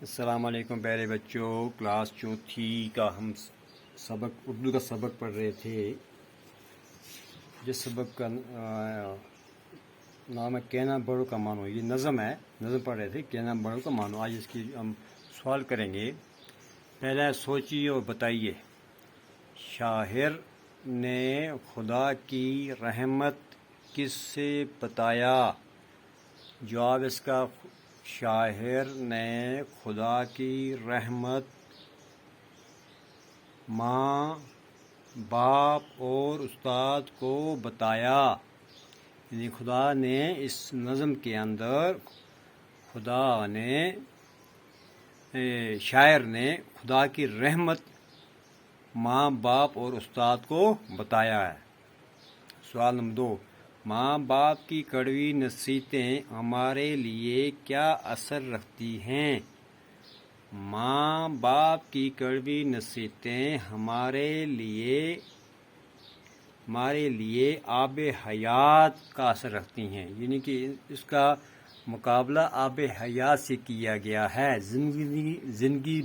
السلام علیکم پیارے بچوں، کلاس چوتھی کا ہم اردو کا سبق پڑھ رہے تھے، جس سبق کا نام ہے کہنا بڑوں کا مانو۔ یہ نظم ہے، نظم پڑھ رہے تھے کہنا بڑوں کا مانو۔ آج اس کی ہم سوال کریں گے۔ پہلا سوچیے اور بتائیے، شاعر نے خدا کی رحمت کس سے بتایا؟ جواب اس کا، شاعر نے خدا کی رحمت ماں، باپ اور استاد کو بتایا۔ یعنی خدا نے اس نظم کے اندر شاعر نے خدا کی رحمت ماں، باپ اور استاد کو بتایا ہے۔ سوال نمبر 2، ماں باپ کی کڑوی نصیحتیں ہمارے لیے کیا اثر رکھتی ہیں؟ ماں باپ کی کڑوی نصیحتیں ہمارے لیے آب حیات کا اثر رکھتی ہیں۔ یعنی کہ اس کا مقابلہ آب حیات سے کیا گیا ہے۔ زندگی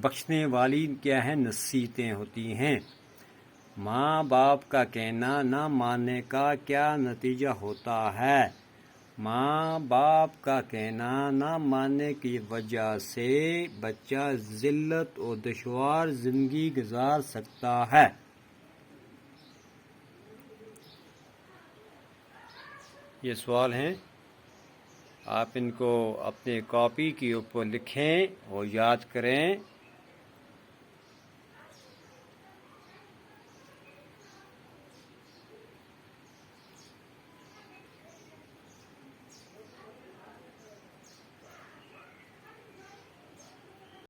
بخشنے والی کیا ہے؟ نصیحتیں ہوتی ہیں۔ ماں باپ کا کہنا نہ ماننے کا کیا نتیجہ ہوتا ہے؟ ماں باپ کا کہنا نہ ماننے کی وجہ سے بچہ ذلت اور دشوار زندگی گزار سکتا ہے۔ یہ سوال ہیں، آپ ان کو اپنے کاپی کے اوپر لکھیں اور یاد کریں۔